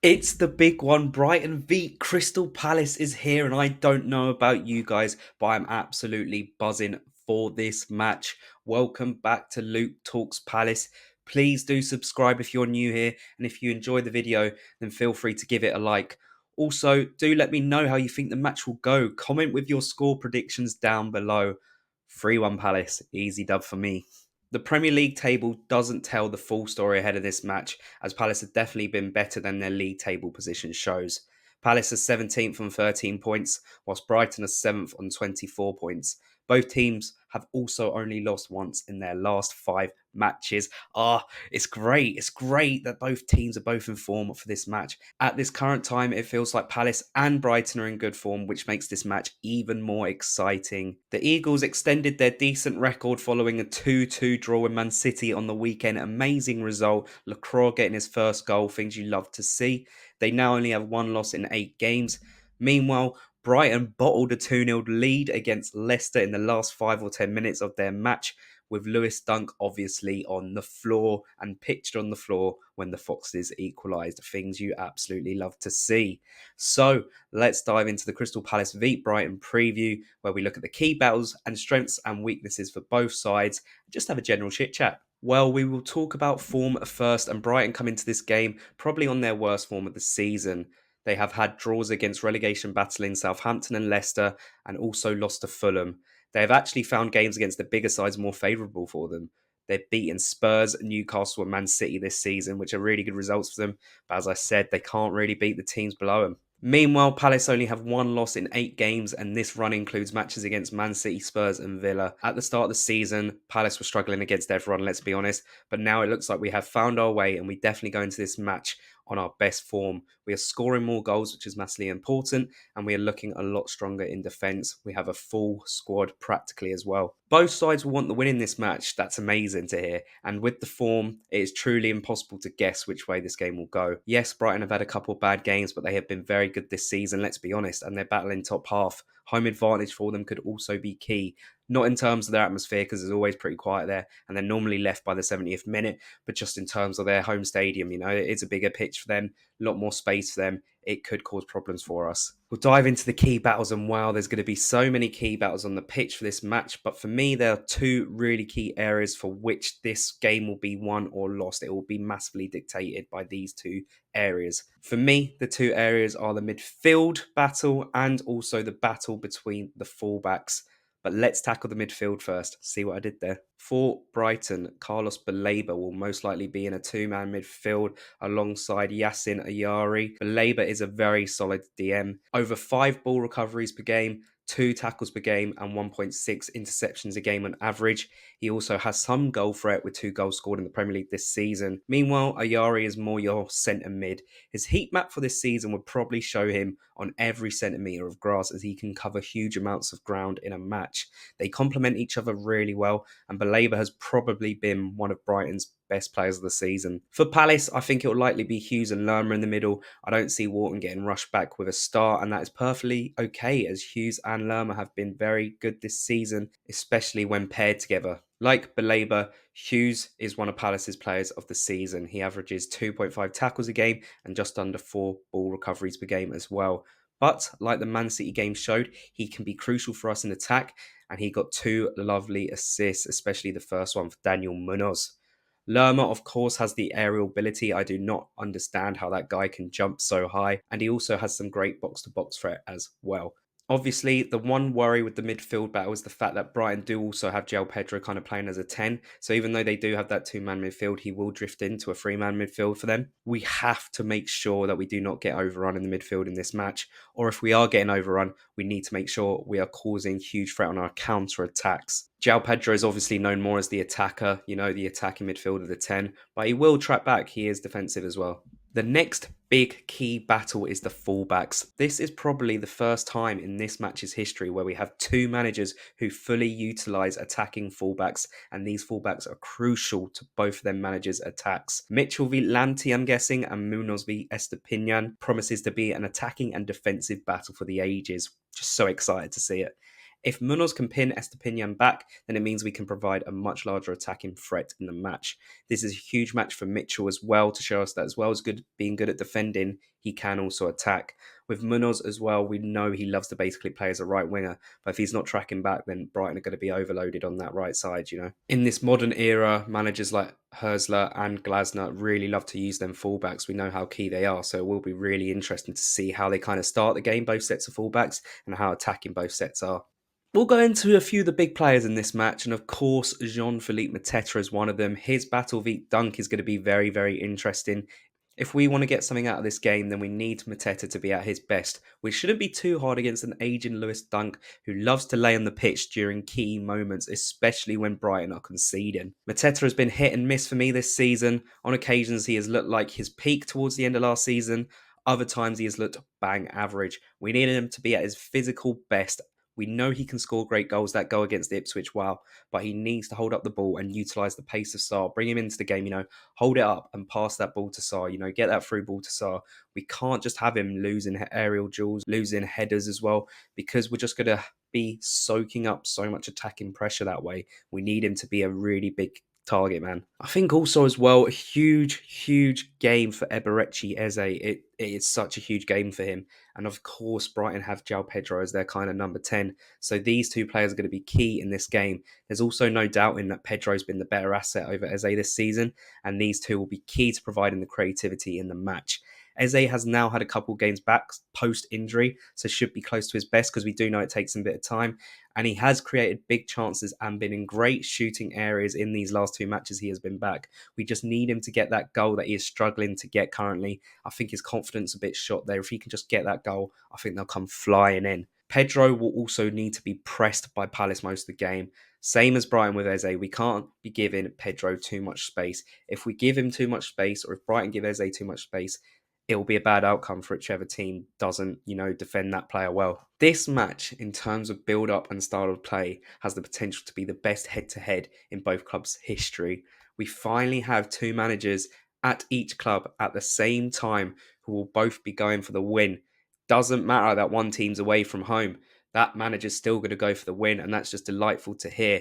It's the big one. Brighton v Crystal Palace is here, and I don't know about you guys, but I'm absolutely buzzing for this match. Welcome back to Luke Talks Palace. Please do subscribe if you're new here, and if you enjoy the video, then feel free to give it a like. Also, do let me know how you think the match will go. Comment with your score predictions down below. 3-1 Palace, easy dub for me. The Premier League table doesn't tell the full story ahead of this match, as Palace have definitely been better than their league table position shows. Palace is 17th on 13 points, whilst Brighton is 7th on 24 points. Both teams have also only lost once in their last 5 matches. It's great. It's great that both teams are both in form for this match. At this current time, it feels like Palace and Brighton are in good form, which makes this match even more exciting. The Eagles extended their decent record following a 2-2 draw with Man City on the weekend. Amazing result. Lacroix getting his first goal, things you love to see. They now only have one loss in 8 games. Meanwhile, Brighton bottled a 2-0 lead against Leicester in the last 5 or 10 minutes of their match, with Lewis Dunk obviously on the floor and pitched on the floor when the Foxes equalised. Things you absolutely love to see. So let's dive into the Crystal Palace v Brighton preview, where we look at the key battles and strengths and weaknesses for both sides, and just have a general chit chat. Well, we will talk about form first, and Brighton come into this game probably on their worst form of the season. They have had draws against relegation battling Southampton and Leicester, and also lost to Fulham. They have actually found games against the bigger sides more favourable for them. They've beaten Spurs, Newcastle, and Man City this season, which are really good results for them. But as I said, they can't really beat the teams below them. Meanwhile, Palace only have one loss in 8 games, and this run includes matches against Man City, Spurs, and Villa. At the start of the season, Palace were struggling against everyone, let's be honest, but now it looks like we have found our way, and we definitely go into this match on our best form. We are scoring more goals, which is massively important, and we are looking a lot stronger in defence. We have a full squad practically as well. Both sides will want the win in this match. That's amazing to hear. And with the form, it is truly impossible to guess which way this game will go. Yes, Brighton have had a couple of bad games, but they have been very good this season, let's be honest, and they're battling top half. Home advantage for them could also be key. Not in terms of their atmosphere, because it's always pretty quiet there, and they're normally left by the 70th minute, but just in terms of their home stadium, it's a bigger pitch for them, a lot more space for them. It could cause problems for us. We'll dive into the key battles, and wow, there's going to be so many key battles on the pitch for this match, but for me, there are two really key areas for which this game will be won or lost. It will be massively dictated by these two areas. For me, the two areas are the midfield battle and also the battle between the fullbacks. But let's tackle the midfield first. See what I did there? For Brighton, Carlos Baleba will most likely be in a two-man midfield alongside Yassin Ayari. Baleba is a very solid DM. Over 5 ball recoveries per game, 2 tackles per game, and 1.6 interceptions a game on average. He also has some goal threat with 2 goals scored in the Premier League this season. Meanwhile, Ayari is more your centre mid. His heat map for this season would probably show him on every centimetre of grass, as he can cover huge amounts of ground in a match. They complement each other really well, and Baleba has probably been one of Brighton's best players of the season. For Palace, I think it will likely be Hughes and Lerma in the middle. I don't see Wharton getting rushed back with a start, and that is perfectly okay, as Hughes and Lerma have been very good this season, especially when paired together. Like Baleba, Hughes is one of Palace's players of the season. He averages 2.5 tackles a game and just under 4 ball recoveries per game as well. But like the Man City game showed, he can be crucial for us in attack, and he got 2 lovely assists, especially the first one for Daniel Munoz. Lerma, of course, has the aerial ability. I do not understand how that guy can jump so high, and he also has some great box-to-box threat as well. Obviously, the one worry with the midfield battle is the fact that Brighton do also have João Pedro kind of playing as a 10. So even though they do have that two-man midfield, he will drift into a three-man midfield for them. We have to make sure that we do not get overrun in the midfield in this match. Or if we are getting overrun, we need to make sure we are causing huge threat on our counter-attacks. João Pedro is obviously known more as the attacker, the attacking midfield of the 10, but he will track back. He is defensive as well. The next big key battle is the fullbacks. This is probably the first time in this match's history where we have two managers who fully utilise attacking fullbacks, and these fullbacks are crucial to both of them managers' attacks. Mitchell v Lanty, I'm guessing, and Munoz v Estepinian promises to be an attacking and defensive battle for the ages. Just so excited to see it. If Munoz can pin Estepinian back, then it means we can provide a much larger attacking threat in the match. This is a huge match for Mitchell as well, to show us that as well as being good at defending, he can also attack. With Munoz as well, we know he loves to basically play as a right winger, but if he's not tracking back, then Brighton are going to be overloaded on that right side, you know. In this modern era, managers like Hersler and Glasner really love to use them fullbacks. We know how key they are, so it will be really interesting to see how they kind of start the game, both sets of fullbacks, and how attacking both sets are. We'll go into a few of the big players in this match, and of course, Jean-Philippe Mateta is one of them. His battle beat dunk is going to be very, very interesting. If we want to get something out of this game, then we need Mateta to be at his best, which shouldn't be too hard against an aging Lewis Dunk who loves to lay on the pitch during key moments, especially when Brighton are conceding. Mateta has been hit and miss for me this season. On occasions, he has looked like his peak towards the end of last season. Other times, he has looked bang average. We needed him to be at his physical best. We know he can score great goals. That goal against Ipswich, wow. But he needs to hold up the ball and utilise the pace of Sarr. Bring him into the game, hold it up and pass that ball to Sarr, get that through ball to Sarr. We can't just have him losing aerial duels, losing headers as well, because we're just going to be soaking up so much attacking pressure that way. We need him to be a really big target man. I think also as well, a huge game for Eberechi Eze. It is such a huge game for him. And of course, Brighton have João Pedro as their kind of number 10. So these two players are going to be key in this game. There's also no doubting that Pedro's been the better asset over Eze this season. And these two will be key to providing the creativity in the match. Eze has now had a couple games back post-injury, so should be close to his best because we do know it takes him a bit of time. And he has created big chances and been in great shooting areas in these last two matches he has been back. We just need him to get that goal that he is struggling to get currently. I think his confidence a bit shot there. If he can just get that goal, I think they'll come flying in. Pedro will also need to be pressed by Palace most of the game. Same as Brighton with Eze, we can't be giving Pedro too much space. If we give him too much space, or if Brighton give Eze too much space, it will be a bad outcome for whichever team doesn't, defend that player well. This match, in terms of build-up and style of play, has the potential to be the best head-to-head in both clubs' history. We finally have two managers at each club at the same time who will both be going for the win. Doesn't matter that one team's away from home. That manager's still going to go for the win, and that's just delightful to hear.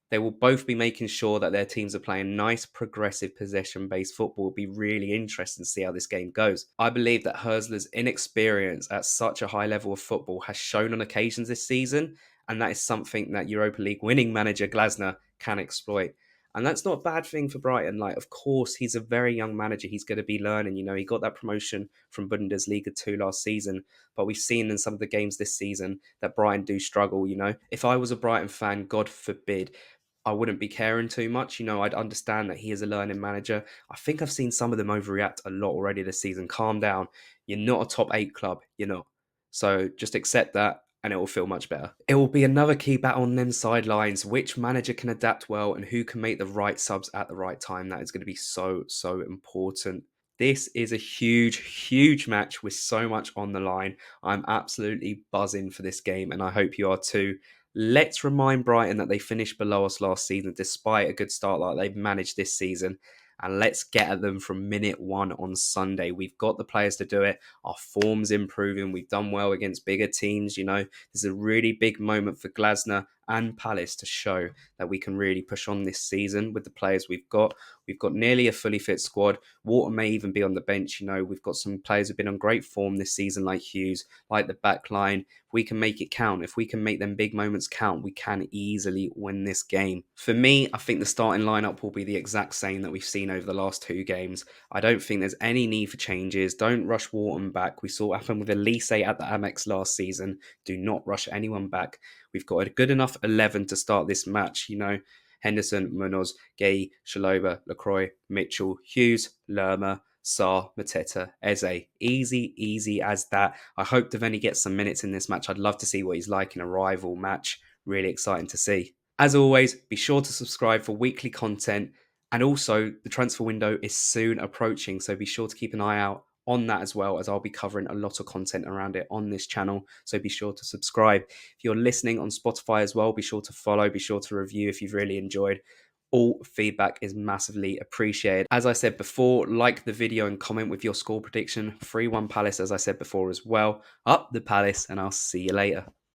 They will both be making sure that their teams are playing nice, progressive, possession-based football. It'll be really interesting to see how this game goes. I believe that Hersler's inexperience at such a high level of football has shown on occasions this season, and that is something that Europa League winning manager Glasner can exploit. And that's not a bad thing for Brighton. Of course, he's a very young manager. He's going to be learning. He got that promotion from Bundesliga 2 last season. But we've seen in some of the games this season that Brighton do struggle, If I was a Brighton fan, God forbid, I wouldn't be caring too much. I'd understand that he is a learning manager. I think I've seen some of them overreact a lot already this season. Calm down. You're not a top 8 club. You're not. So just accept that and it will feel much better. It will be another key battle on them sidelines. Which manager can adapt well and who can make the right subs at the right time. That is going to be so important. This is a huge match with so much on the line. I'm absolutely buzzing for this game and I hope you are too. Let's remind Brighton that they finished below us last season despite a good start like they've managed this season. And let's get at them from minute 1 on Sunday. We've got the players to do it. Our form's improving. We've done well against bigger teams. This is a really big moment for Glasner and Palace to show that we can really push on this season with the players we've got. We've got nearly a fully fit squad. Water may even be on the bench. We've got some players who've been on great form this season, like Hughes, like the back line. If we can make it count, if we can make them big moments count, we can easily win this game. For me, I think the starting lineup will be the exact same that we've seen over the last 2 games. I don't think there's any need for changes. Don't rush Wharton back. We saw what happened with Elise at the Amex last season. Do not rush anyone back. We've got a good enough 11 to start this match, Henderson, Munoz, Gay, Shaloba, Lacroix, Mitchell, Hughes, Lerma, Sarr, Mateta, Eze. Easy as that. I hope Devaney gets some minutes in this match. I'd love to see what he's like in a rival match. Really exciting to see. As always, be sure to subscribe for weekly content. And also, the transfer window is soon approaching, so be sure to keep an eye out on that as well, as I'll be covering a lot of content around it on this channel. So be sure to subscribe. If you're listening on Spotify as well, be sure to follow, be sure to review if you've really enjoyed. All feedback is massively appreciated. As I said before, like the video and comment with your score prediction. 3-1 Palace, as I said before as well. Up the Palace, and I'll see you later.